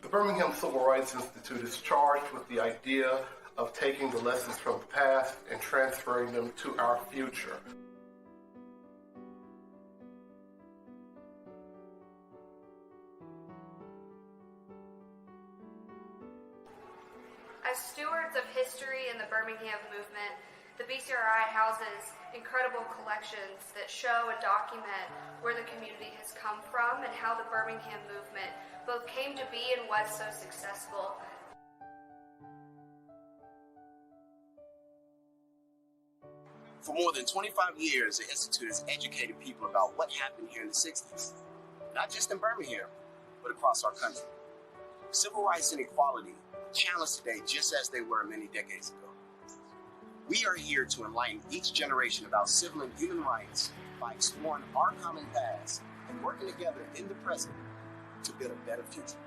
The Birmingham Civil Rights Institute is charged with the idea of taking the lessons from the past and transferring them to our future. As stewards of history in the Birmingham movement, the BCRI houses incredible collections that show and document where the community has come from and how the Birmingham movement both came to be and was so successful. For more than 25 years, the Institute has educated people about what happened here in the 60s, not just in Birmingham, but across our country. Civil rights and equality challenged today just as they were many decades ago. We are here to enlighten each generation about civil and human rights by exploring our common past and working together in the present to build a better future.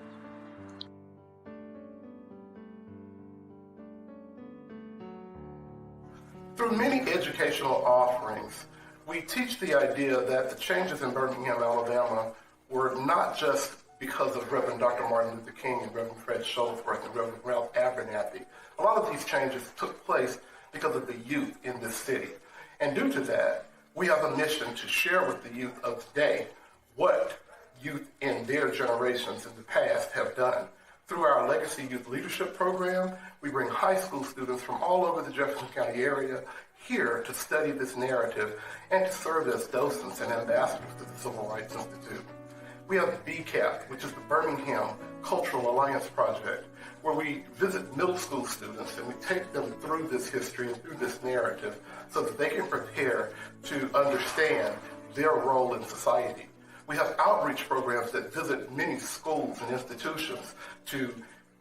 Through many educational offerings, we teach the idea that the changes in Birmingham, Alabama were not just because of Reverend Dr. Martin Luther King and Reverend Fred Shuttlesworth and Reverend Ralph Abernathy. A lot of these changes took place because of the youth in this city. And due to that, we have a mission to share with the youth of today what youth in their generations in the past have done. Through our Legacy Youth Leadership Program, we bring high school students from all over the Jefferson County area here to study this narrative and to serve as docents and ambassadors to the Civil Rights Institute. We have BCAP, which is the Birmingham Cultural Alliance Project, where we visit middle school students and we take them through this history and through this narrative so that they can prepare to understand their role in society. We have outreach programs that visit many schools and institutions to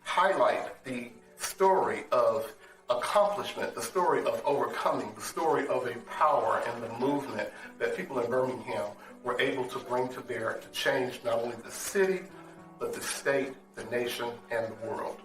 highlight the story of accomplishment, the story of overcoming, the story of a power and the movement that people in Birmingham were able to bring to bear to change not only the city, but the state, the nation, and the world.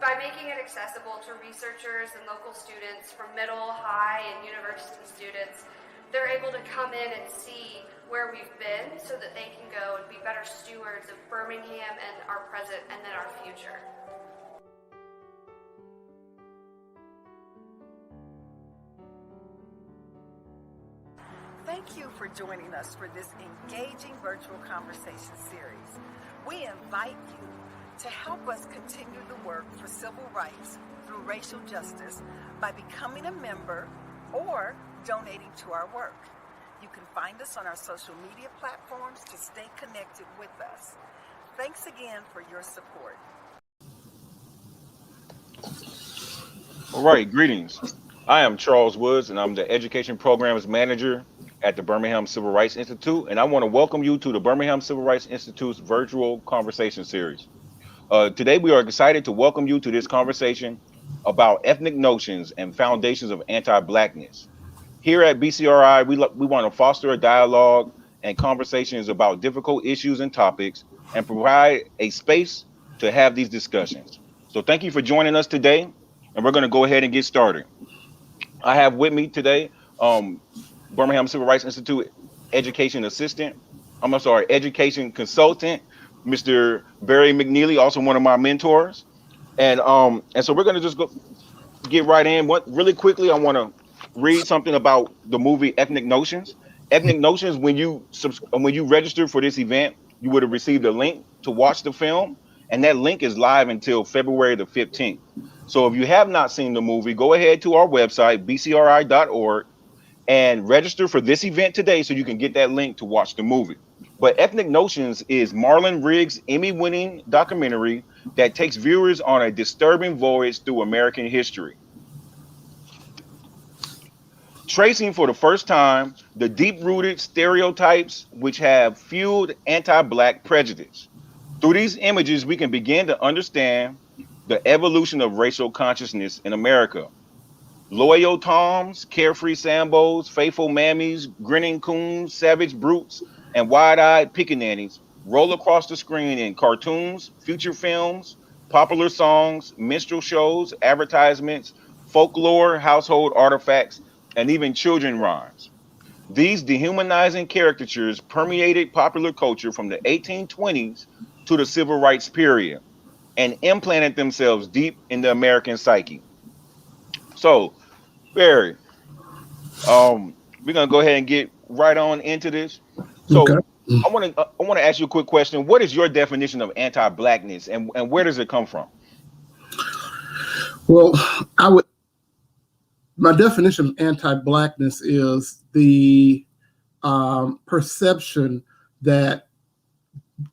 By making it accessible to researchers and local students from middle, high, and university students, they're able to come in and see where we've been so that they can go and be better stewards of Birmingham and our present and then our future. Thank you for joining us for this engaging virtual conversation series. We invite you to help us continue the work for civil rights through racial justice by becoming a member or donating to our work. You can find us on our social media platforms to stay connected with us. Thanks again for your support. All right, greetings. I am Charles Woods, and I'm the Education Programs Manager at the Birmingham Civil Rights Institute, and I want to welcome you to the Birmingham Civil Rights Institute's virtual conversation series. Today, we are excited to welcome you to this conversation about ethnic notions and foundations of anti-blackness. Here at BCRI, we want to foster a dialogue and conversations about difficult issues and topics and provide a space to have these discussions. So thank you for joining us today, and we're going to go ahead and get started. I have with me today Birmingham Civil Rights Institute education consultant, Mr. Barry McNeely, also one of my mentors. And so we're going to just get right in. Really quickly, I want to read something about the movie Ethnic Notions. Ethnic Notions, when you registered for this event, you would have received a link to watch the film, and that link is live until February the 15th. So if you have not seen the movie, go ahead to our website, bcri.org, and register for this event today so you can get that link to watch the movie. But Ethnic Notions is Marlon Riggs' Emmy-winning documentary that takes viewers on a disturbing voyage through American history, tracing for the first time the deep-rooted stereotypes which have fueled anti-black prejudice. Through these images, we can begin to understand the evolution of racial consciousness in America. Loyal Toms, carefree Sambos, faithful Mammies, grinning Coons, savage brutes, and wide-eyed Pickaninnies roll across the screen in cartoons, feature films, popular songs, minstrel shows, advertisements, folklore, household artifacts, and even children rhymes. These dehumanizing caricatures permeated popular culture from the 1820s to the civil rights period and implanted themselves deep in the American psyche. So, Barry, we're gonna go ahead and get right on into this. Okay. So, I want to ask you a quick question. What is your definition of anti-blackness, and where does it come from? Well, I would. My definition of anti-blackness is the perception that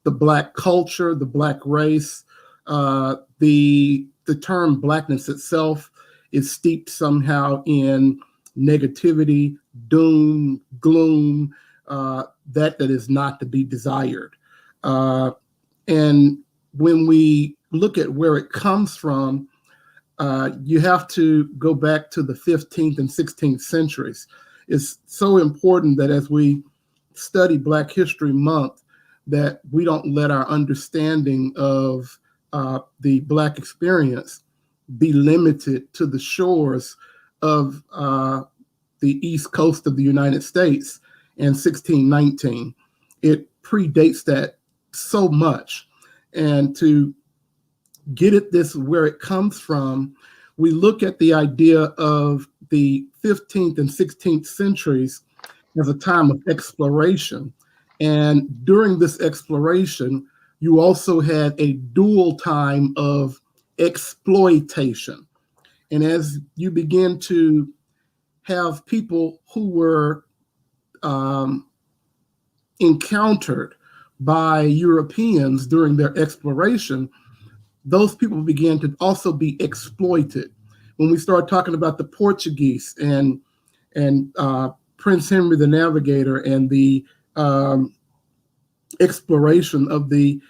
the black culture, the black race, the term blackness itself is steeped somehow in negativity, doom, gloom, that is not to be desired. And when we look at where it comes from, you have to go back to the 15th and 16th centuries. It's so important that as we study Black History Month, that we don't let our understanding of the Black experience be limited to the shores of the East Coast of the United States in 1619. It predates that so much. And to get at this where it comes from, we look at the idea of the 15th and 16th centuries as a time of exploration. And during this exploration, you also had a dual time of exploitation. And as you begin to have people who were encountered by Europeans during their exploration, those people began to also be exploited. When we start talking about the Portuguese and Prince Henry the Navigator and the exploration of the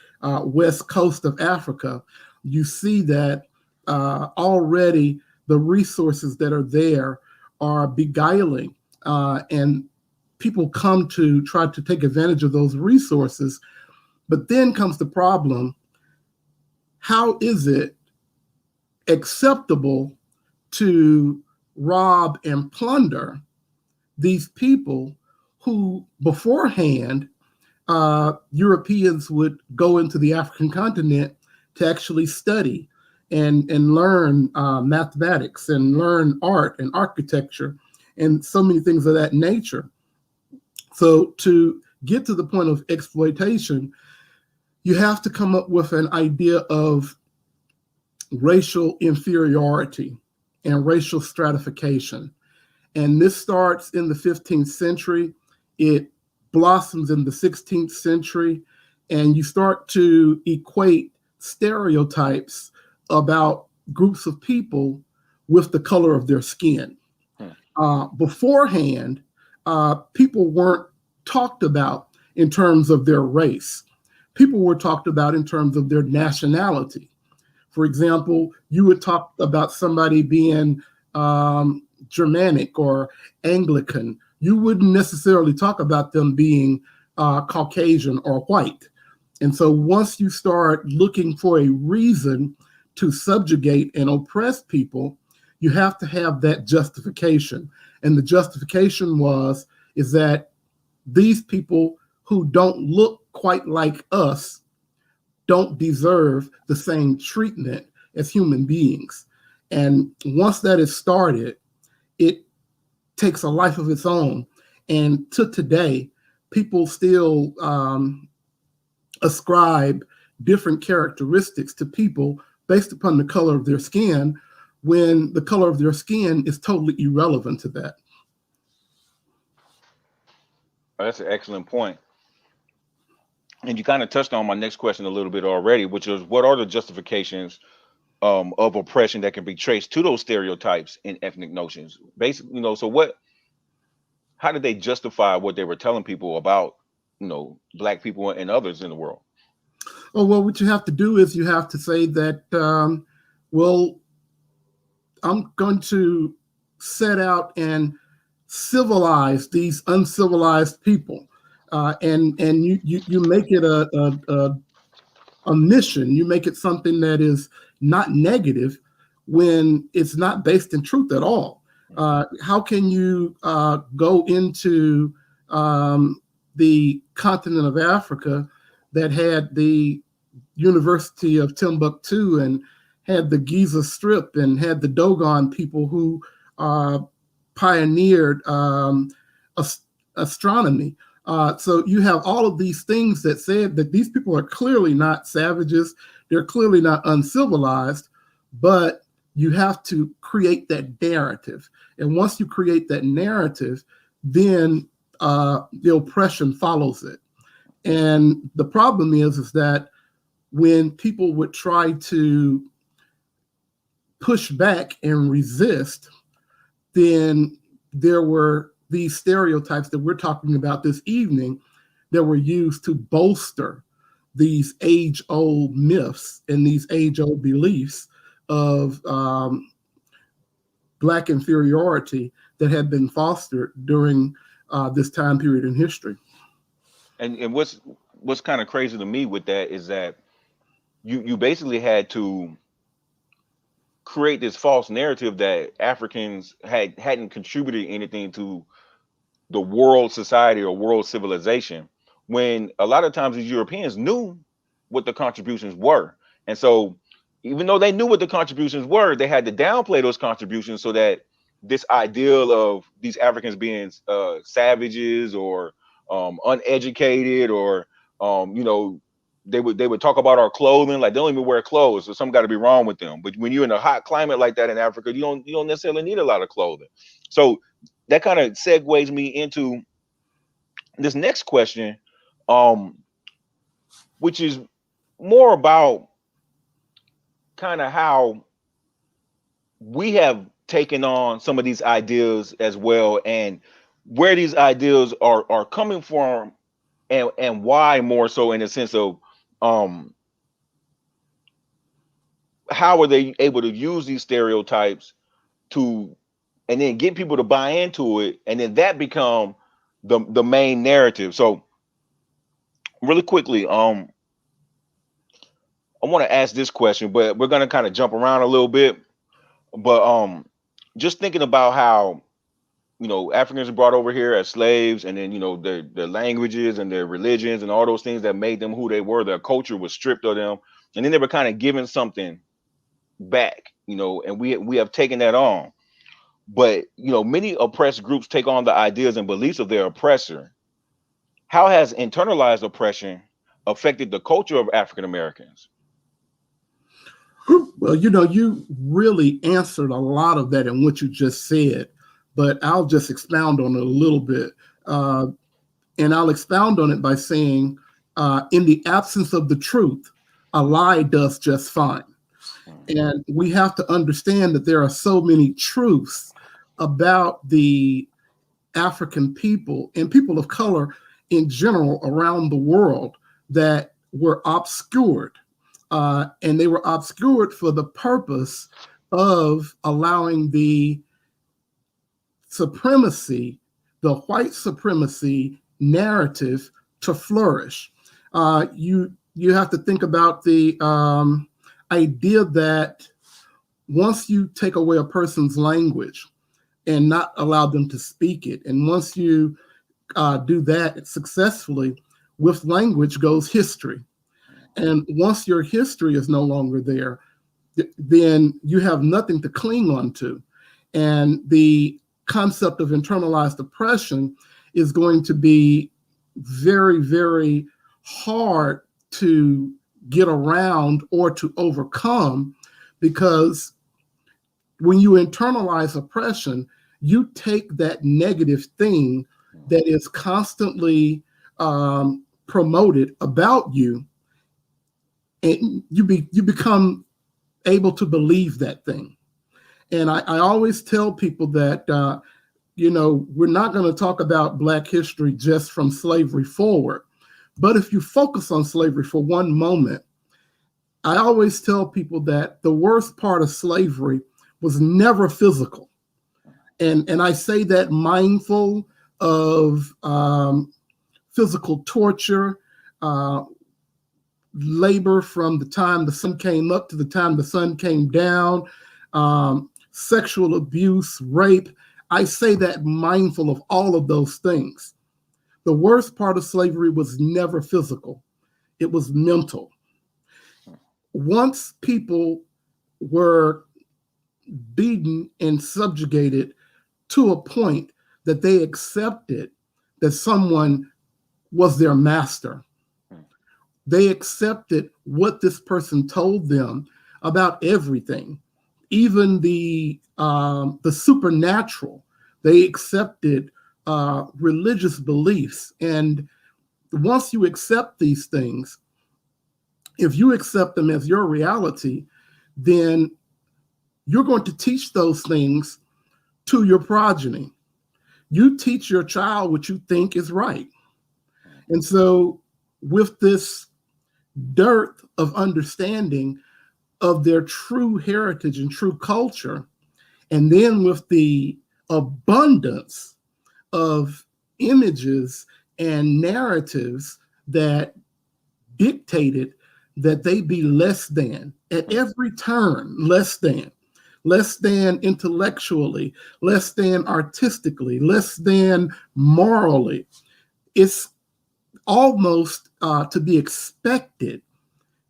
west coast of Africa, you see that already the resources that are there are beguiling, and people come to try to take advantage of those resources. But then comes the problem: how is it acceptable to rob and plunder these people who beforehand Europeans would go into the African continent to actually study and learn mathematics and learn art and architecture and so many things of that nature? So to get to the point of exploitation, you have to come up with an idea of racial inferiority and racial stratification. And this starts in the 15th century. It blossoms in the 16th century, and you start to equate stereotypes about groups of people with the color of their skin. Beforehand, people weren't talked about in terms of their race. People were talked about in terms of their nationality. For example, you would talk about somebody being Germanic or Anglican. You wouldn't necessarily talk about them being Caucasian or white. And so once you start looking for a reason to subjugate and oppress people, you have to have that justification. And the justification is that these people who don't look quite like us don't deserve the same treatment as human beings. And once that is started, it takes a life of its own. And to today, people still ascribe different characteristics to people based upon the color of their skin, when the color of their skin is totally irrelevant to that. That's an excellent point. And you kind of touched on my next question a little bit already, which is, what are the justifications of oppression that can be traced to those stereotypes and ethnic notions? Basically, so how did they justify what they were telling people about, Black people and others in the world? Oh, well, what you have to do is you have to say that, well, I'm going to set out and civilize these uncivilized people. and you make it a mission. You make it something that is not negative when it's not based in truth at all. How can you go into the continent of Africa that had the University of Timbuktu and had the Giza Strip and had the Dogon people who pioneered astronomy? So you have all of these things that said that these people are clearly not savages. They're clearly not uncivilized, but you have to create that narrative. And once you create that narrative, then the oppression follows it. And the problem is that when people would try to push back and resist, then there were these stereotypes that we're talking about this evening that were used to bolster these age-old myths and these age-old beliefs of Black inferiority that had been fostered during this time period in history. And what's kind of crazy to me with that is that you basically had to create this false narrative that Africans hadn't contributed anything to the world society or world civilization, when a lot of times these Europeans knew what the contributions were. And so even though they knew what the contributions were, they had to downplay those contributions so that this ideal of these Africans being savages or uneducated, or they would talk about our clothing like they don't even wear clothes, so something got to be wrong with them. But when you're in a hot climate like that in Africa, you don't necessarily need a lot of clothing. So that kind of segues me into this next question, which is more about kind of how we have taken on some of these ideas as well, and where these ideas are coming from, and why, more so in the sense of how are they able to use these stereotypes to, and then get people to buy into it, and then that become the main narrative. So really quickly, I want to ask this question, but we're going to kind of jump around a little bit. But just thinking about how Africans are brought over here as slaves, and then their languages and their religions and all those things that made them who they were, their culture was stripped of them, and then they were kind of given something back, and we have taken that on. But many oppressed groups take on the ideas and beliefs of their oppressor. How has internalized oppression affected the culture of African Americans? Well, you really answered a lot of that in what you just said, but I'll just expound on it a little bit. And I'll expound on it by saying, in the absence of the truth, a lie does just fine. And we have to understand that there are so many truths about the African people and people of color in general around the world that were obscured. And they were obscured for the purpose of allowing the supremacy, the white supremacy narrative to flourish. You have to think about the idea that once you take away a person's language and not allow them to speak it, and once you do that successfully, with language goes history. And once your history is no longer there, then you have nothing to cling on to. And the concept of internalized oppression is going to be very, very hard to get around or to overcome, because when you internalize oppression, you take that negative thing that is constantly promoted about you, and you become able to believe that thing. And I always tell people that, we're not going to talk about Black history just from slavery forward. But if you focus on slavery for one moment, I always tell people that the worst part of slavery was never physical. And I say that mindful of physical torture, labor from the time the sun came up to the time the sun came down, sexual abuse, rape. I say that mindful of all of those things. The worst part of slavery was never physical. It was mental. Once people were beaten and subjugated to a point that they accepted that someone was their master, they accepted what this person told them about everything, even the supernatural. They accepted religious beliefs. And once you accept these things, if you accept them as your reality, then you're going to teach those things to your progeny. You teach your child what you think is right. And so with this dearth of understanding of their true heritage and true culture, and then with the abundance of images and narratives that dictated that they be less than at every turn, less than intellectually, less than artistically, less than morally. It's almost to be expected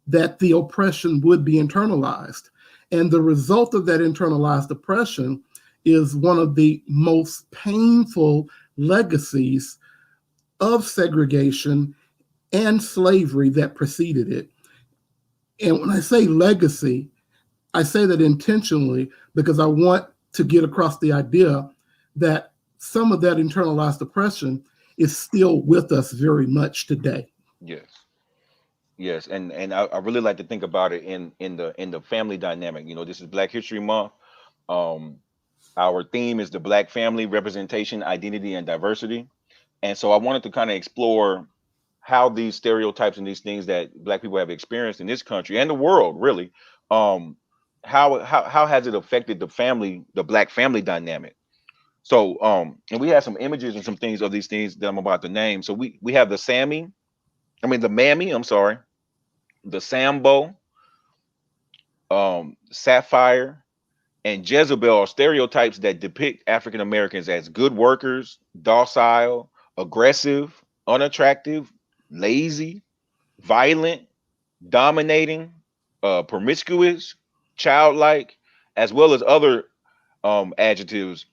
that the oppression would be internalized. And the result of that internalized oppression is one of the most painful legacies of segregation and slavery that preceded it. And when I say legacy, I say that intentionally because I want to get across the idea that some of that internalized oppression is still with us very much today. Yes, and I really like to think about it in the family dynamic. You know, this is Black History Month. Our theme is the Black family: representation, identity, and diversity. And so I wanted to kind of explore how these stereotypes and these things that Black people have experienced in this country and the world, really, how has it affected the family, the Black family dynamic? So, and we have some images and some things of these things that I'm about to name. So we have the Mammy, I'm sorry, the Sambo, Sapphire, and Jezebel are stereotypes that depict African Americans as good workers, docile, aggressive, unattractive, lazy, violent, dominating, promiscuous, childlike, as well as other adjectives.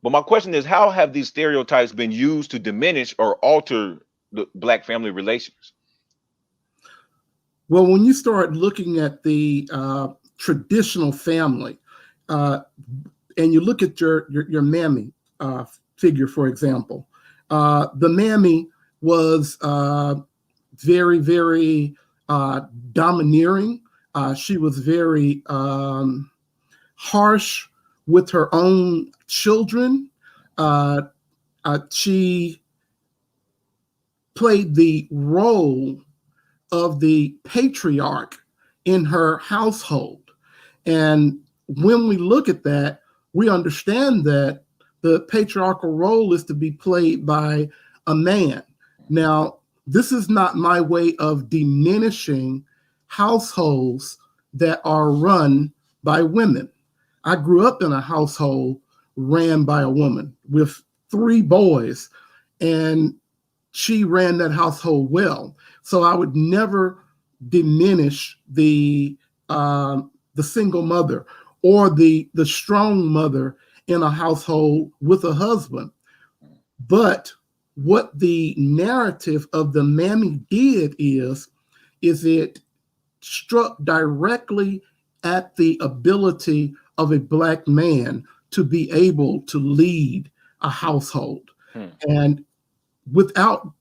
But my question is, how have these stereotypes been used to diminish or alter the Black family relations? Well, when you start looking at the traditional family, and you look at your Mammy figure, for example, the Mammy was very, very domineering. She was very harsh with her own children. She played the role of the patriarch in her household. And when we look at that, we understand that the patriarchal role is to be played by a man. Now, this is not my way of diminishing households that are run by women. I grew up in a household ran by a woman with 3 boys, and she ran that household well. So I would never diminish the single mother or the strong mother in a household with a husband. But what the narrative of the Mammy did is it struck directly at the ability of a Black man to be able to lead a household. And without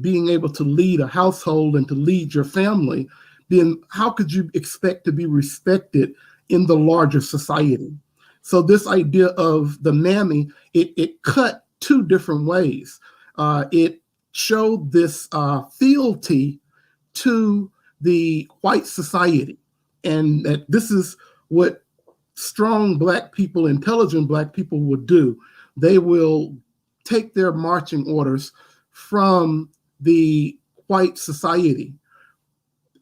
being able to lead a household and to lead your family, then how could you expect to be respected in the larger society? So this idea of the Mammy, it cut 2 different ways. It showed this fealty to the white society, and that this is what strong Black people, intelligent Black people will do. They will take their marching orders from the white society.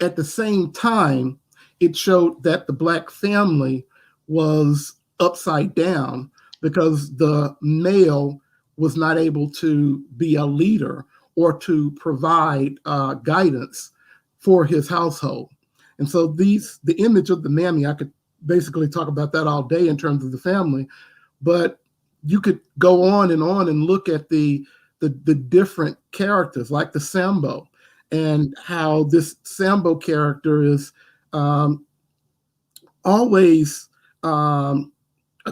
At the same time, it showed that the Black family was upside down because the male was not able to be a leader or to provide guidance for his household. And so the image of the Mammy, I could basically talk about that all day in terms of the family, but you could go on and look at the different characters like the Sambo, and how this Sambo character is always a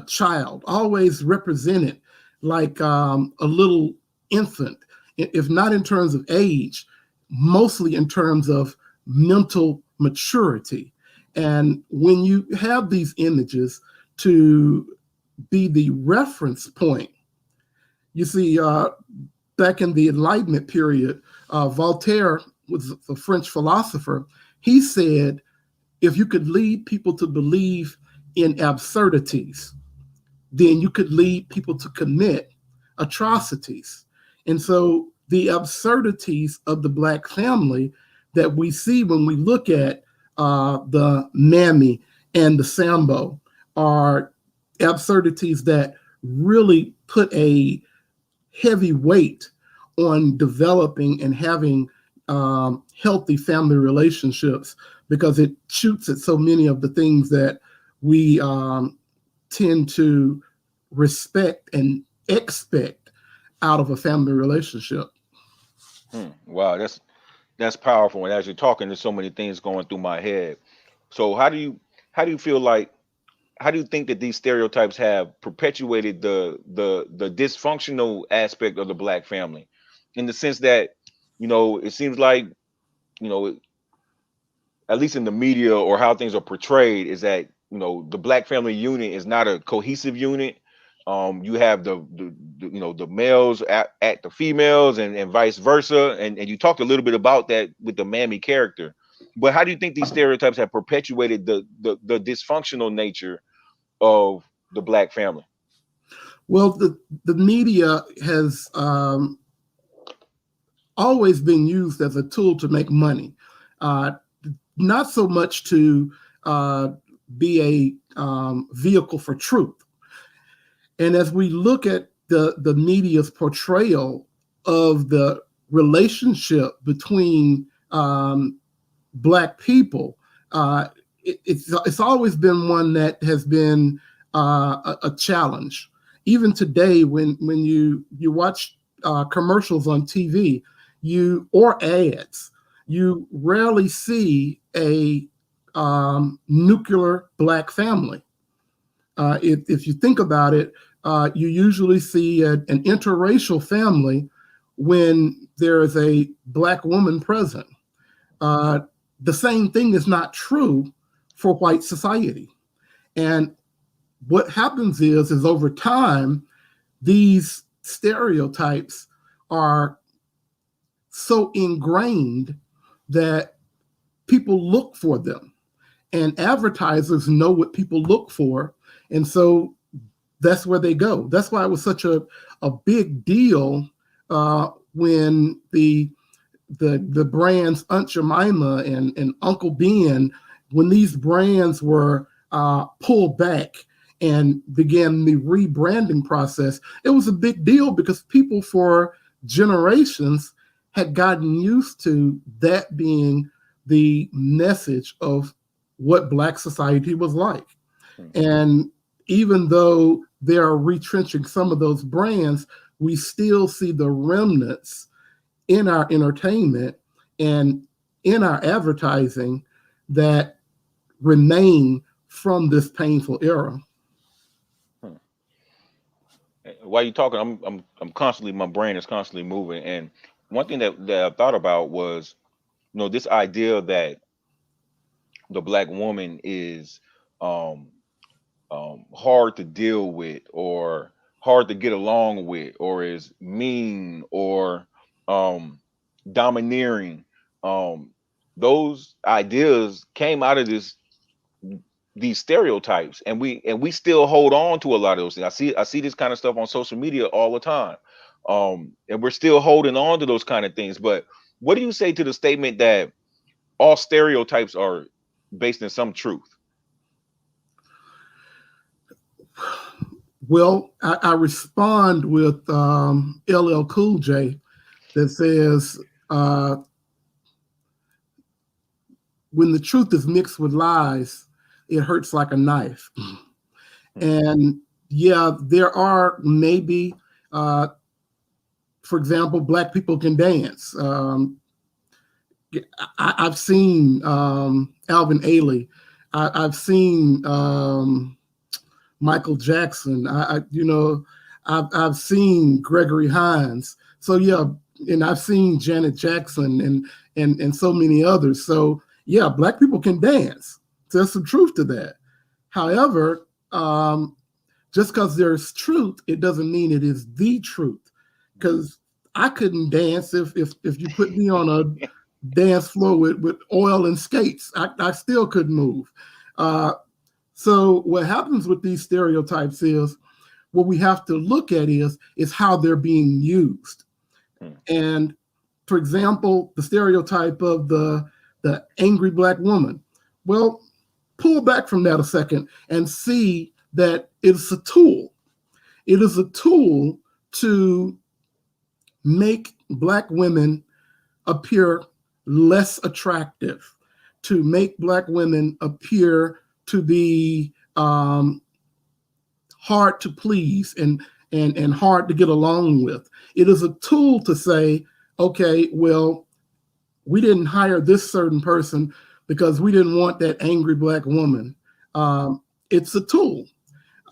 child, always represented like a little infant, if not in terms of age, mostly in terms of mental maturity. And when you have these images to be the reference point, you see, back in the Enlightenment period, Voltaire was a French philosopher. He said, if you could lead people to believe in absurdities, then you could lead people to commit atrocities. And so the absurdities of the Black family that we see when we look at the Mammy and the Sambo are absurdities that really put a heavy weight on developing and having healthy family relationships, because it shoots at so many of the things that we tend to respect and expect out of a family relationship. Wow, that's powerful. And as you're talking, there's so many things going through my head. So how do you feel like, how do you think that these stereotypes have perpetuated the dysfunctional aspect of the Black family, in the sense that, it seems like, at least in the media or how things are portrayed, is that, the Black family unit is not a cohesive unit. You have the males at the females and vice versa. And you talked a little bit about that with the Mammy character. But how do you think these stereotypes have perpetuated the dysfunctional nature of the Black family? Well, the media has always been used as a tool to make money, not so much to be a vehicle for truth. And as we look at the media's portrayal of the relationship between Black people, it's always been one that has been a challenge. Even today, when you watch commercials on TV, or ads, you rarely see a nuclear Black family. If you think about it, you usually see an interracial family when there is a Black woman present. The same thing is not true for white society. And what happens is over time, these stereotypes are so ingrained that people look for them, and advertisers know what people look for. And so that's where they go. That's why it was such a big deal when the brands Aunt Jemima and Uncle Ben, when these brands were pulled back and began the rebranding process. It was a big deal because people for generations had gotten used to that being the message of what Black society was like. And even though they are retrenching some of those brands, we still see the remnants in our entertainment and in our advertising that remain from this painful era. While you're talking, I'm constantly, my brain is constantly moving. And one thing that I thought about was, this idea that the Black woman is hard to deal with, or hard to get along with, or is mean, or domineering. Those ideas came out of these stereotypes, and we still hold on to a lot of those things. I see this kind of stuff on social media all the time. And we're still holding on to those kind of things. But what do you say to the statement that all stereotypes are based in some truth? Well, I respond with LL Cool J that says, when the truth is mixed with lies, it hurts like a knife. And yeah, there are maybe, for example, Black people can dance. I've seen Alvin Ailey. I've seen Michael Jackson. I've seen Gregory Hines. So yeah, and I've seen Janet Jackson and so many others. So yeah, Black people can dance. There's some truth to that. However, just because there's truth, it doesn't mean it is the truth. Because I couldn't dance if you put me on a dance floor with oil and skates. I still couldn't move. So what happens with these stereotypes is what we have to look at is how they're being used. And for example, the stereotype of the angry Black woman. Well, pull back from that a second and see that it's a tool. It is a tool to make Black women appear less attractive, to make Black women appear to be hard to please and hard to get along with. It is a tool to say, okay, well, we didn't hire this certain person because we didn't want that angry Black woman. It's a tool.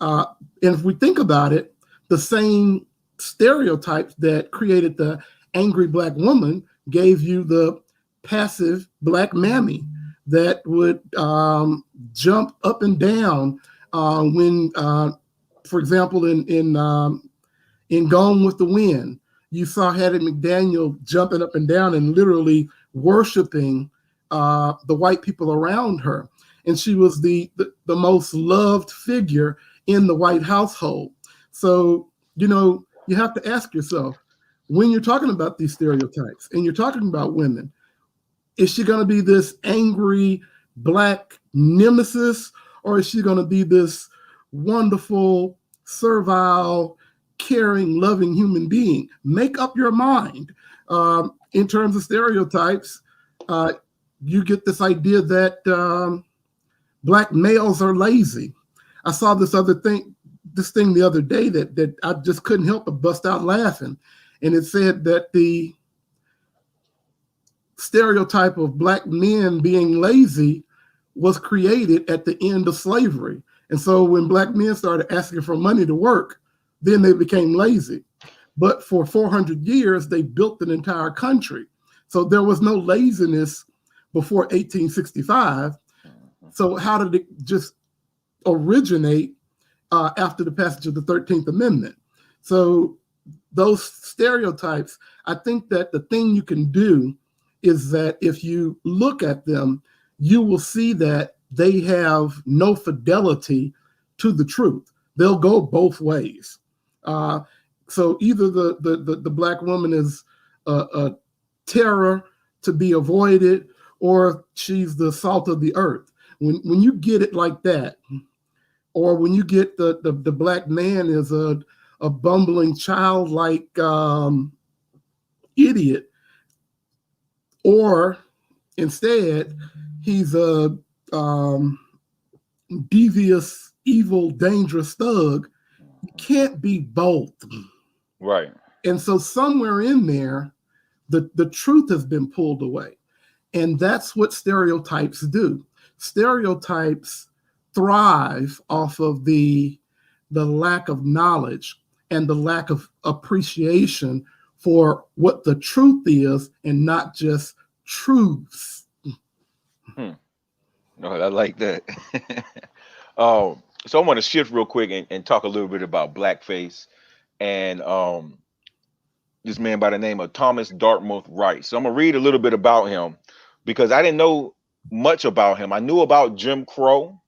And if we think about it, the same stereotypes that created the angry Black woman gave you the passive Black Mammy that would jump up and down when, for example, in Gone with the Wind, you saw Hattie McDaniel jumping up and down and literally worshiping the white people around her. And she was the most loved figure in the white household. So, you have to ask yourself, when you're talking about these stereotypes and you're talking about women, is she going to be this angry Black nemesis, or is she going to be this wonderful, servile, caring, loving human being? Make up your mind. In terms of stereotypes, you get this idea that Black males are lazy. I saw this thing the other day that I just couldn't help but bust out laughing. And it said that the stereotype of Black men being lazy was created at the end of slavery. And so when Black men started asking for money to work, then they became lazy. But for 400 years, they built an entire country. So there was no laziness before 1865. So how did it just originate after the passage of the 13th Amendment? So those stereotypes, I think that the thing you can do is that if you look at them, you will see that they have no fidelity to the truth. They'll go both ways. So either the Black woman is a terror to be avoided, or she's the salt of the earth. When you get it like that, or when you get the Black man is a bumbling childlike idiot, or instead he's a devious, evil, dangerous thug, you can't be both. Right. And so somewhere in there, the truth has been pulled away. And that's what stereotypes do. Stereotypes thrive off of the lack of knowledge and the lack of appreciation for what the truth is, and not just truths. No, I like that. So I want to shift real quick and talk a little bit about Blackface and this man by the name of Thomas Dartmouth Rice. So I'm gonna read a little bit about him because I didn't know much about him. I knew about Jim Crow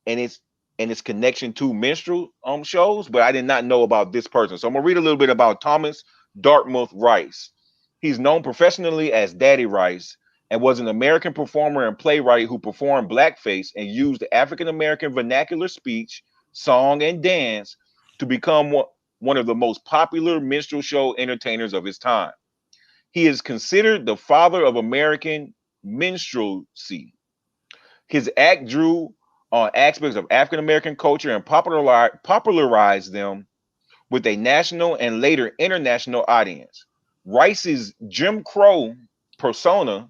and its connection to minstrel shows, but I did not know about this person. So I'm gonna read a little bit about Thomas Dartmouth Rice. He's known professionally as Daddy Rice and was an American performer and playwright who performed blackface and used African American vernacular speech, song, and dance to become one of the most popular minstrel show entertainers of his time. He is considered the father of American minstrelsy. His act drew on aspects of African American culture and popularized them with a national and later international audience. Rice's Jim Crow persona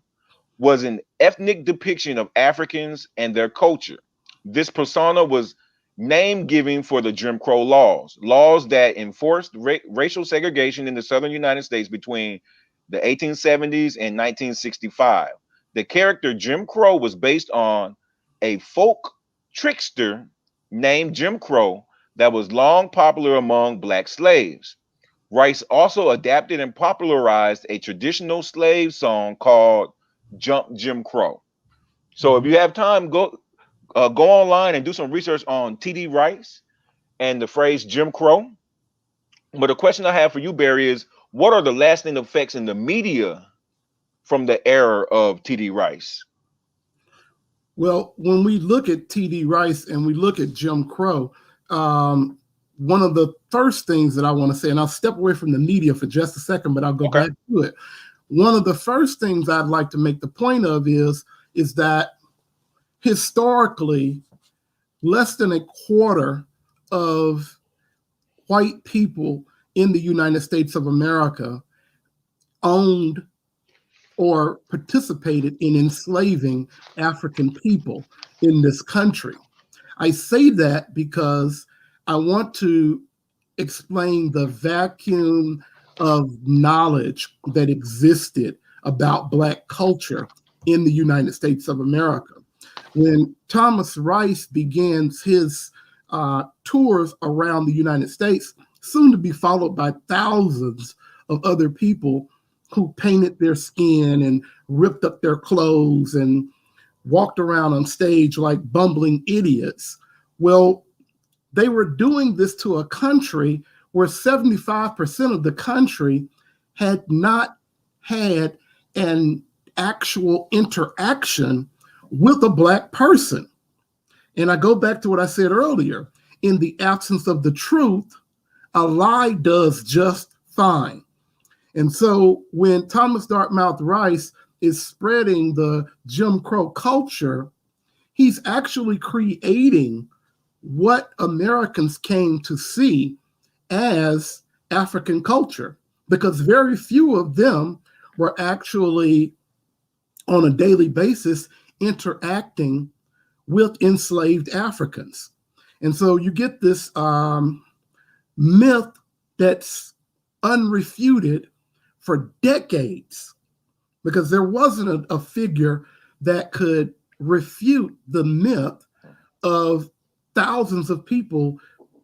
was an ethnic depiction of Africans and their culture. This persona was name giving for the Jim Crow laws that enforced racial segregation in the southern United States between the 1870s and 1965. The character Jim Crow was based on a folk trickster named Jim Crow that was long popular among black slaves. Rice also adapted and popularized a traditional slave song called Jump Jim Crow. So if you have time, go online and do some research on T.D. Rice and the phrase Jim Crow. But the question I have for you, Barry, is what are the lasting effects in the media from the era of T.D. Rice? Well, when we look at T.D. Rice and we look at Jim Crow, one of the first things that I want to say, and I'll step away from the media for just a second, but I'll go back to it. One of the first things I'd like to make the point of is that historically, less than a quarter of white people in the United States of America owned or participated in enslaving African people in this country. I say that because I want to explain the vacuum of knowledge that existed about Black culture in the United States of America. When Thomas Rice begins his tours around the United States, soon to be followed by thousands of other people who painted their skin and ripped up their clothes and walked around on stage like bumbling idiots. Well, they were doing this to a country where 75% of the country had not had an actual interaction with a Black person. And I go back to what I said earlier. In the absence of the truth, a lie does just fine. And so when Thomas Dartmouth Rice is spreading the Jim Crow culture, he's actually creating what Americans came to see as African culture, because very few of them were actually on a daily basis interacting with enslaved Africans. And so you get this myth that's unrefuted for decades, because there wasn't a figure that could refute the myth of thousands of people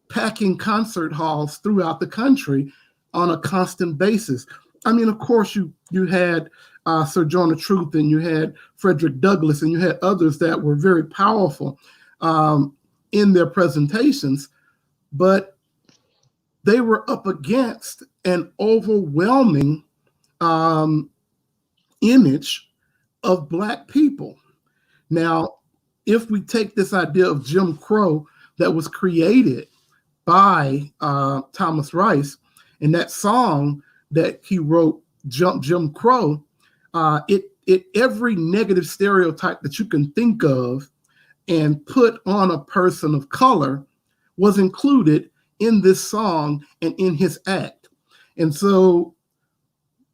packing concert halls throughout the country on a constant basis. I mean, of course, you had Sojourner Truth, and you had Frederick Douglass, and you had others that were very powerful in their presentations, but they were up against an overwhelming image of Black people. Now, if we take this idea of Jim Crow that was created by Thomas Rice, and that song that he wrote, Jump Jim Crow, every negative stereotype that you can think of and put on a person of color was included in this song and in his act. And so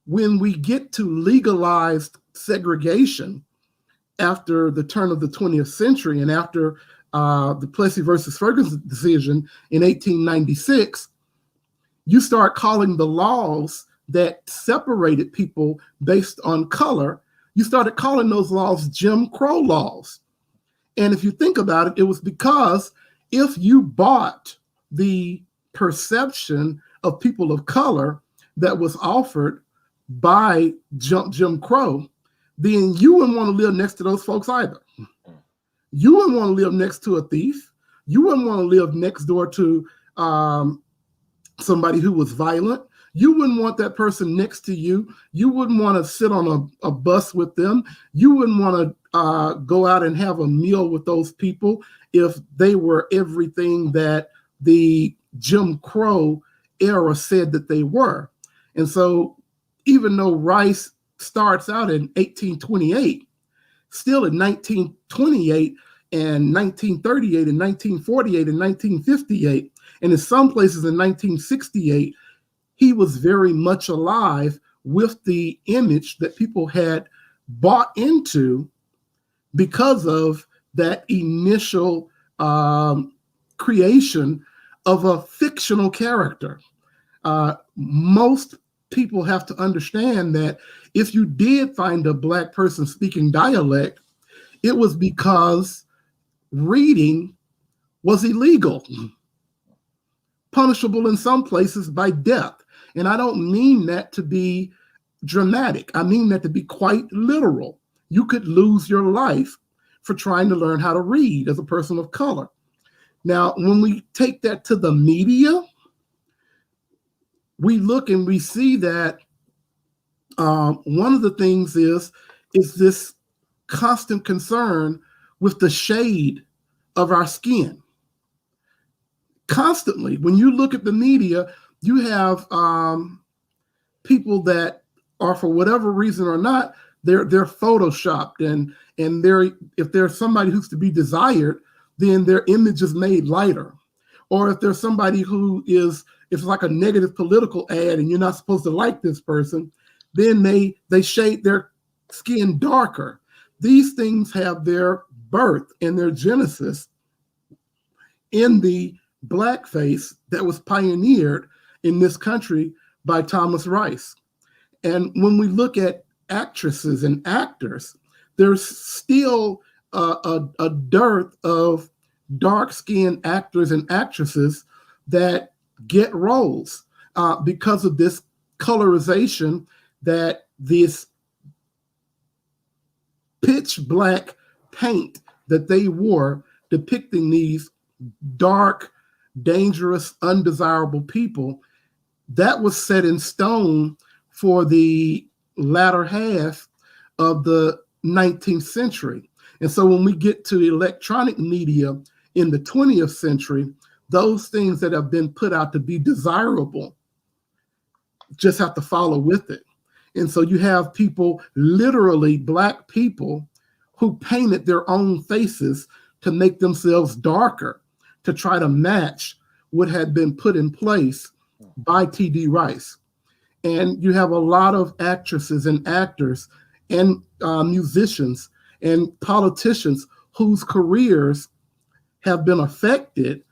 when we get to legalized segregation after the turn of the 20th century and after the Plessy versus Ferguson decision in 1896, you start calling the laws that separated people based on color, you started calling those laws Jim Crow laws. And if you think about it, it was because if you bought the perception of people of color that was offered by Jim Crow, then you wouldn't want to live next to those folks either. You wouldn't want to live next to a thief. You wouldn't want to live next door to somebody who was violent. You wouldn't want that person next to you. You wouldn't want to sit on a bus with them. You wouldn't want to go out and have a meal with those people if they were everything that the Jim Crow era said that they were. And so even though Rice starts out in 1828, still in 1928 and 1938 and 1948 and 1958, and in some places in 1968, he was very much alive with the image that people had bought into because of that initial creation of a fictional character. Most people have to understand that if you did find a Black person speaking dialect, it was because reading was illegal, punishable in some places by death. And I don't mean that to be dramatic. I mean that to be quite literal. You could lose your life for trying to learn how to read as a person of color. Now, when we take that to the media, we look and we see that one of the things is this constant concern with the shade of our skin. Constantly, when you look at the media, you have people that are, for whatever reason or not, they're photoshopped, and if there's somebody who's to be desired, then their image is made lighter. Or if there's somebody who is, if it's like a negative political ad and you're not supposed to like this person, then they shade their skin darker. These things have their birth and their genesis in the blackface that was pioneered in this country by Thomas Rice. And when we look at actresses and actors, there's still a dearth of dark-skinned actors and actresses that get roles because of this colorization that this pitch black paint that they wore depicting these dark, dangerous, undesirable people, that was set in stone for the latter half of the 19th century. And so when we get to electronic media in the 20th century, those things that have been put out to be desirable just have to follow with it. And so you have people, literally Black people, who painted their own faces to make themselves darker to try to match what had been put in place by T.D. Rice. And you have a lot of actresses and actors and musicians and politicians whose careers have been affected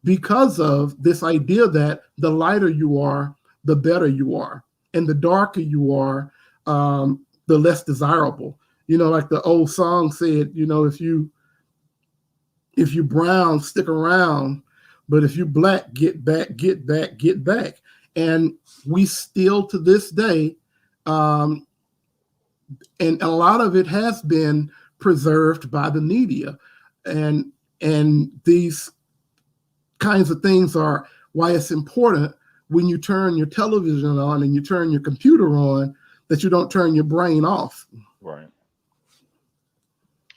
because of this idea that the lighter you are, the better you are. And the darker you are, the less desirable. You know, like the old song said, you know, if you brown, stick around, but if you Black, get back, get back, get back. And we still, to this day, and a lot of it has been preserved by the media. And these kinds of things are why it's important when you turn your television on and you turn your computer on, that you don't turn your brain off. Right.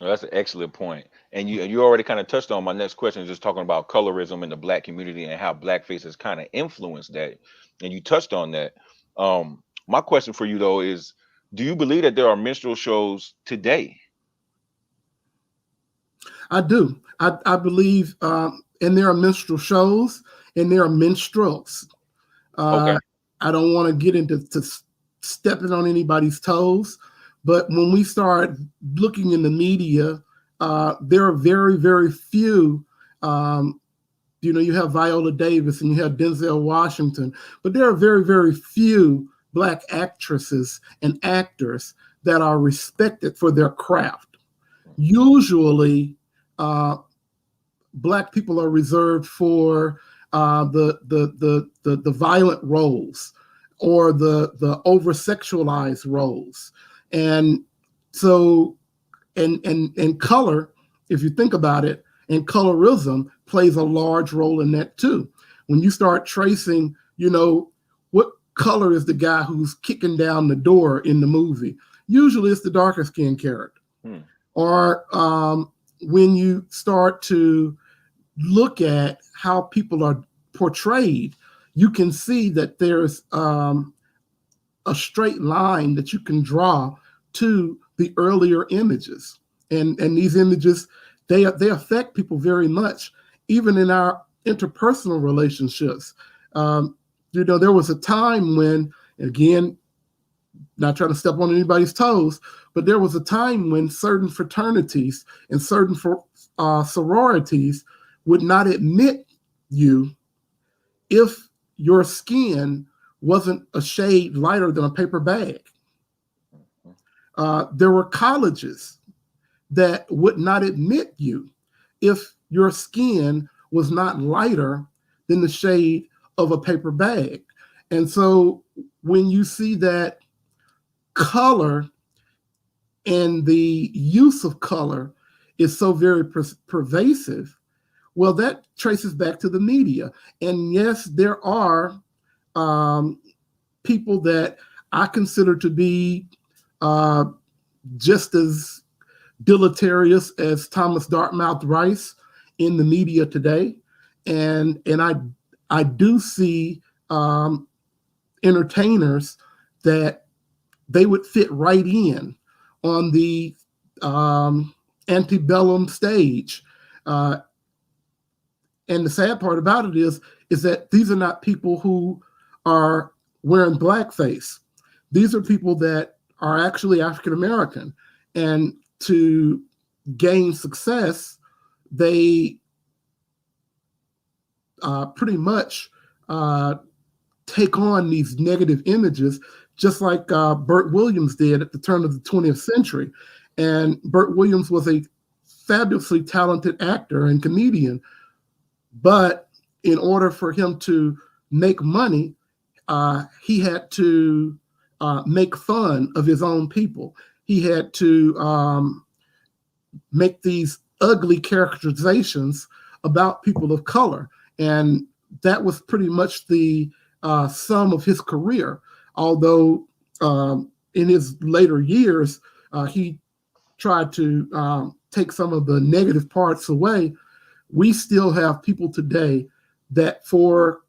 Well, that's an excellent point. And you already kind of touched on my next question, just talking about colorism in the Black community and how blackface has kind of influenced that. And you touched on that. My question for you, though, is, do you believe that there are minstrel shows today? I do. I believe, and there are minstrel shows and there are minstrels. Okay. I don't want to get into stepping on anybody's toes, but when we start looking in the media, there are very, very few. You know, you have Viola Davis and you have Denzel Washington, but there are very, very few Black actresses and actors that are respected for their craft. Usually, Black people are reserved for the violent roles or the over-sexualized roles. And so, and color, if you think about it, and colorism plays a large role in that too. When you start tracing, you know, color is the guy who's kicking down the door in the movie. Usually it's the darker skinned character. Or when you start to look at how people are portrayed, you can see that there's a straight line that you can draw to the earlier images. And these images, they affect people very much, even in our interpersonal relationships. There was a time when, again, not trying to step on anybody's toes, but there was a time when certain fraternities and certain sororities would not admit you if your skin wasn't a shade lighter than a paper bag. There were colleges that would not admit you if your skin was not lighter than the shade of a paper bag. And so when you see that color and the use of color is so very pervasive, well, that traces back to the media. And yes, there are people that I consider to be just as deleterious as Thomas Dartmouth Rice in the media today. And I do see entertainers that they would fit right in on the antebellum stage. And the sad part about it is that these are not people who are wearing blackface. These are people that are actually African American. And to gain success, they pretty much take on these negative images, just like Bert Williams did at the turn of the 20th century. And Bert Williams was a fabulously talented actor and comedian, but in order for him to make money, he had to make fun of his own people. He had to make these ugly characterizations about people of color. And that was pretty much the sum of his career. Although in his later years, he tried to take some of the negative parts away. We still have people today that for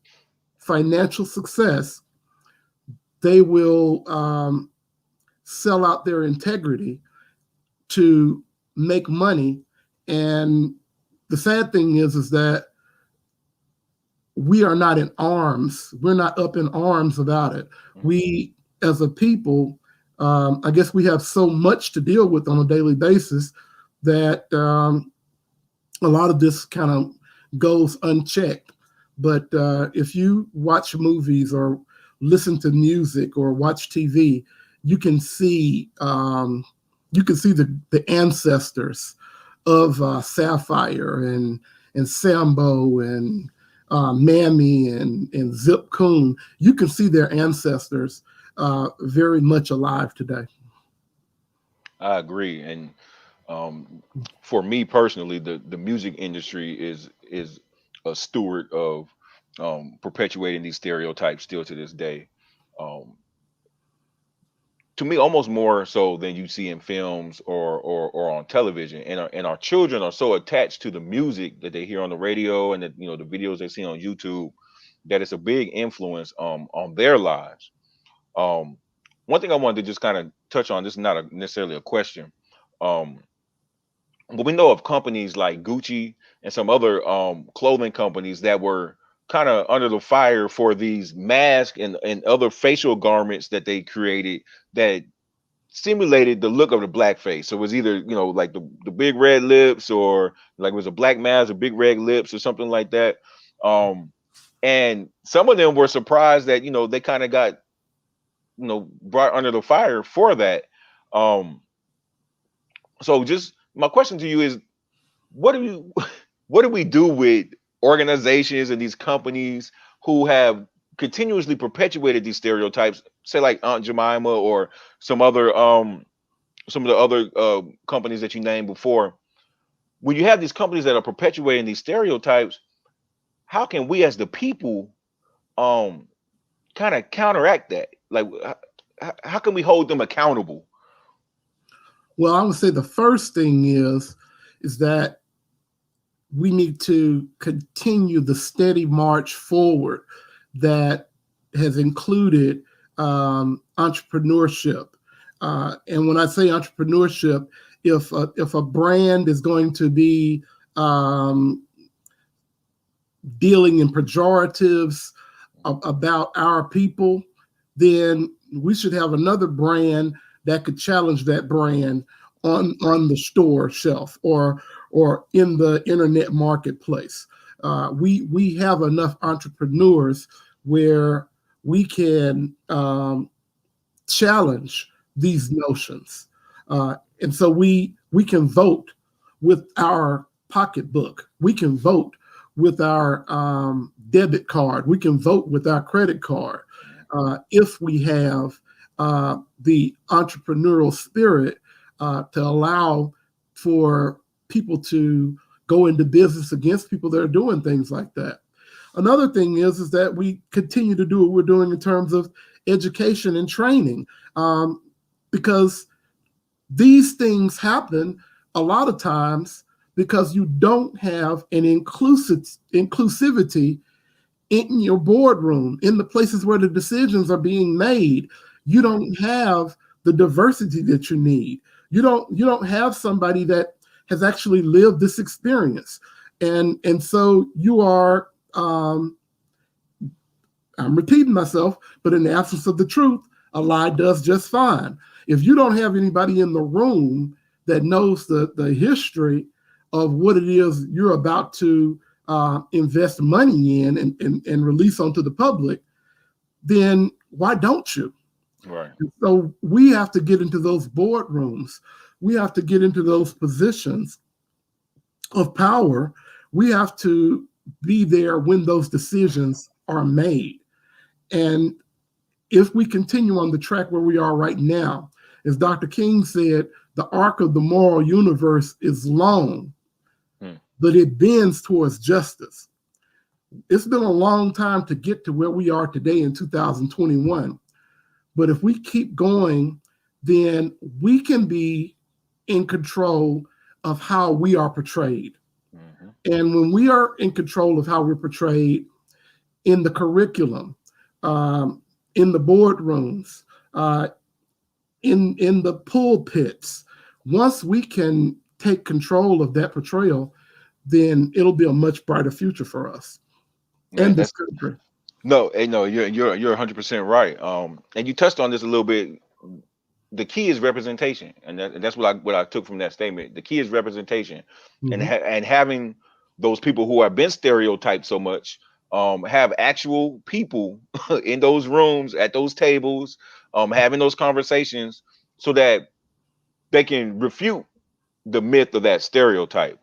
financial success, they will sell out their integrity to make money. And the sad thing is that we are not in arms. We're not up in arms about it. We, as a people, I guess we have so much to deal with on a daily basis that a lot of this kind of goes unchecked. But if you watch movies or listen to music or watch TV, you can see the ancestors of Sapphire and Sambo and Mammy and Zip Coon. You can see their ancestors very much alive today. I agree. And for me personally, the music industry is a steward of perpetuating these stereotypes still to this day. To me, almost more so than you see in films or on television. And our children are so attached to the music that they hear on the radio and the videos they see on YouTube that it's a big influence on their lives. One thing I wanted to just kind of touch on, this is not necessarily a question. But we know of companies like Gucci and some other clothing companies that were kind of under the fire for these masks and other facial garments that they created that simulated the look of the blackface. So it was either, like the big red lips, or like it was a black mask, or big red lips, or something like that. And some of them were surprised that, they kind of got, brought under the fire for that. So just my question to you is, what do we do with organizations and these companies who have continuously perpetuated these stereotypes, say like Aunt Jemima or some of the other companies that you named before? When you have these companies that are perpetuating these stereotypes, how can we as the people kind of counteract that? Like, how can we hold them accountable? Well, I would say the first thing is that we need to continue the steady march forward that has included entrepreneurship. And when I say entrepreneurship, if a brand is going to be dealing in pejoratives about our people, then we should have another brand that could challenge that brand on the store shelf or in the internet marketplace. We have enough entrepreneurs where we can challenge these notions. And so we can vote with our pocketbook. We can vote with our debit card. We can vote with our credit card if we have the entrepreneurial spirit to allow for people to go into business against people that are doing things like that. Another thing is that we continue to do what we're doing in terms of education and training, because these things happen a lot of times because you don't have an inclusivity in your boardroom, in the places where the decisions are being made. You don't have the diversity that you need. You don't have somebody that has actually lived this experience. And so you are, I'm repeating myself, but in the absence of the truth, a lie does just fine. If you don't have anybody in the room that knows the history of what it is you're about to invest money in and release onto the public, then why don't you? Right. And so we have to get into those boardrooms. We have to get into those positions of power. We have to be there when those decisions are made. And if we continue on the track where we are right now, as Dr. King said, the arc of the moral universe is long, but it bends towards justice. It's been a long time to get to where we are today in 2021. But if we keep going, then we can be in control of how we are portrayed. Mm-hmm. And when we are in control of how we're portrayed in the curriculum, in the boardrooms, in the pulpits, once we can take control of that portrayal, then it'll be a much brighter future for us and this country. No, you're 100% right. And you touched on this a little bit. The key is representation, and that's what I took from that statement. The key is representation, mm-hmm. and having those people who have been stereotyped so much, have actual people in those rooms at those tables, having those conversations, so that they can refute the myth of that stereotype.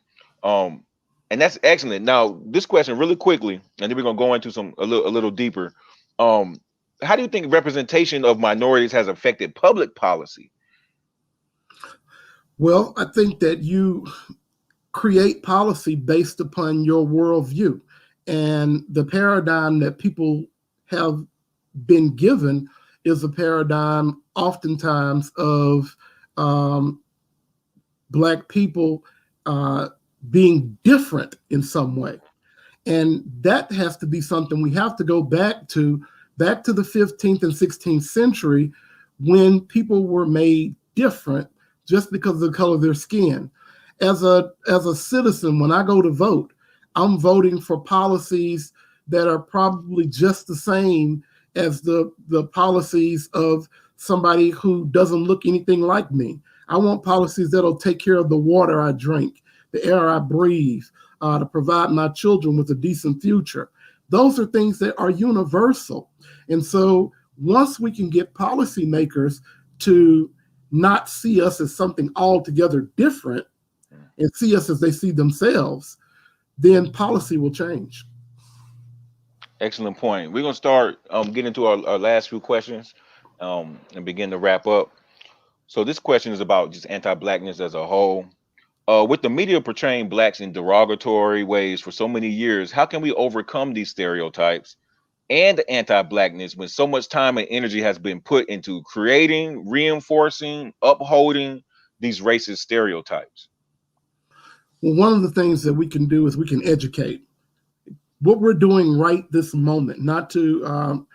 And that's excellent. Now, this question really quickly, and then we're gonna go into a little deeper. How do you think representation of minorities has affected public policy? Well, I think that you create policy based upon your worldview, and the paradigm that people have been given is a paradigm oftentimes of Black people being different in some way. And that has to be something we have to go back to the 15th and 16th century, when people were made different just because of the color of their skin. As a citizen, when I go to vote, I'm voting for policies that are probably just the same as the policies of somebody who doesn't look anything like me. I want policies that'll take care of the water I drink, the air I breathe, to provide my children with a decent future. Those are things that are universal. And so once we can get policymakers to not see us as something altogether different and see us as they see themselves, then policy will change. Excellent point. We're going to start getting into our last few questions and begin to wrap up. So this question is about just anti-blackness as a whole. With the media portraying Blacks in derogatory ways for so many years, how can we overcome these stereotypes and anti-blackness when so much time and energy has been put into creating, reinforcing, upholding these racist stereotypes? Well, one of the things that we can do is we can educate. What we're doing right this moment, not to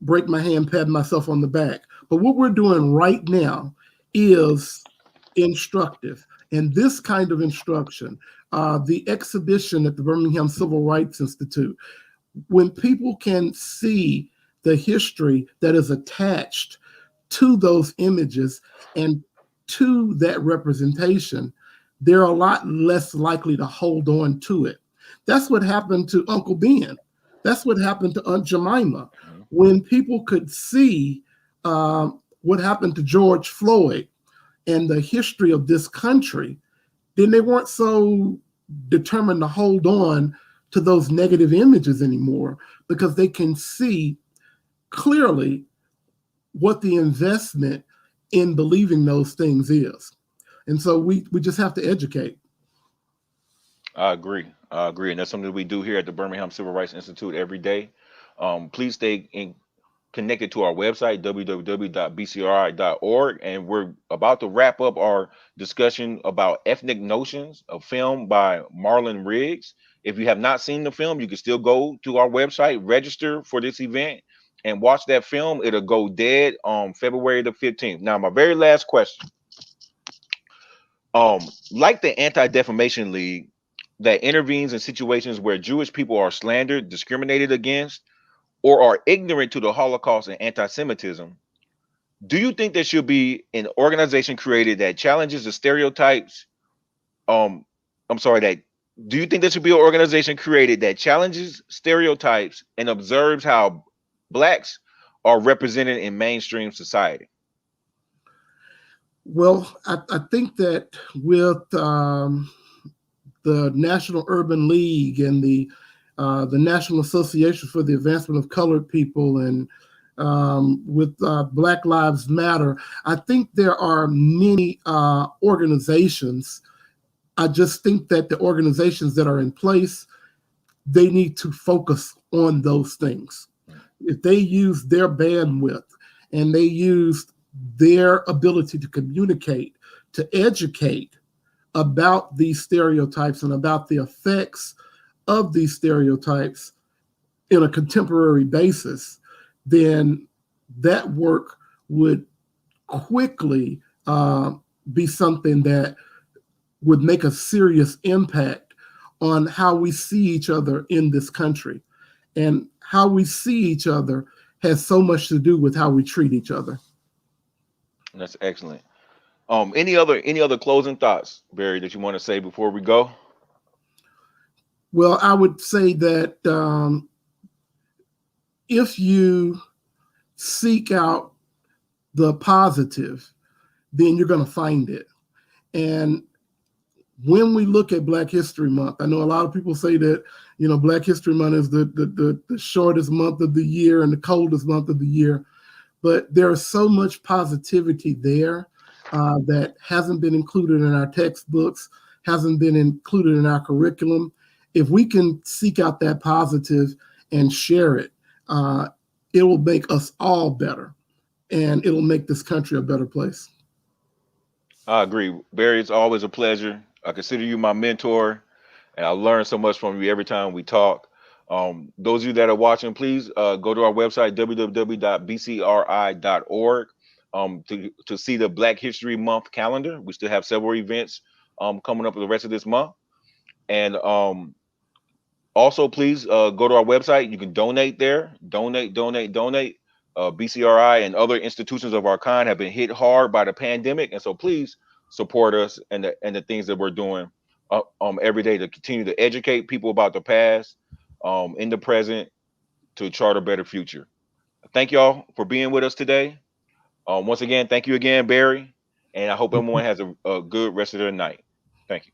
break my hand, pat myself on the back, but what we're doing right now is instructive. And this kind of instruction, the exhibition at the Birmingham Civil Rights Institute, when people can see the history that is attached to those images and to that representation, they're a lot less likely to hold on to it. That's what happened to Uncle Ben. That's what happened to Aunt Jemima. When people could see what happened to George Floyd and the history of this country, then they weren't so determined to hold on to those negative images anymore, because they can see clearly what the investment in believing those things is. And so we just have to educate. I agree. And that's something that we do here at the Birmingham Civil Rights Institute every day. Please stay connected to our website, www.bcri.org. And we're about to wrap up our discussion about Ethnic Notions, a film by Marlon Riggs. If you have not seen the film, you can still go to our website, register for this event, and watch that film. It'll go dead on February the 15th. Now, my very last question. Like the Anti-Defamation League that intervenes in situations where Jewish people are slandered, discriminated against, or are ignorant to the Holocaust and anti-Semitism, do you think there should be an organization created that challenges the stereotypes? Do you think there should be an organization created that challenges stereotypes and observes how Blacks are represented in mainstream society? Well, I think that with the National Urban League and the National Association for the Advancement of Colored People, and with Black Lives Matter, I think there are many organizations. I just think that the organizations that are in place, they need to focus on those things. If they use their bandwidth and they use their ability to communicate, to educate about these stereotypes and about the effects of these stereotypes in a contemporary basis, then that work would quickly be something that would make a serious impact on how we see each other in this country. And how we see each other has so much to do with how we treat each other. That's excellent. Any other closing thoughts, Barry, that you want to say before we go? Well, I would say that if you seek out the positive, then you're going to find it. And when we look at Black History Month, I know a lot of people say that, Black History Month is the shortest month of the year and the coldest month of the year. But there is so much positivity there that hasn't been included in our textbooks, hasn't been included in our curriculum. If we can seek out that positive and share it, it will make us all better, and it'll make this country a better place. I agree. Barry, it's always a pleasure. I consider you my mentor, and I learn so much from you every time we talk. Those of you that are watching, please go to our website, www.bcri.org, to see the Black History Month calendar. We still have several events coming up for the rest of this month. And also, please go to our website. You can donate there. Donate. BCRI and other institutions of our kind have been hit hard by the pandemic, and so please support us and the things that we're doing every day to continue to educate people about the past, in the present, to chart a better future. Thank y'all for being with us today. Once again, thank you again, Barry, and I hope everyone has a good rest of their night. Thank you.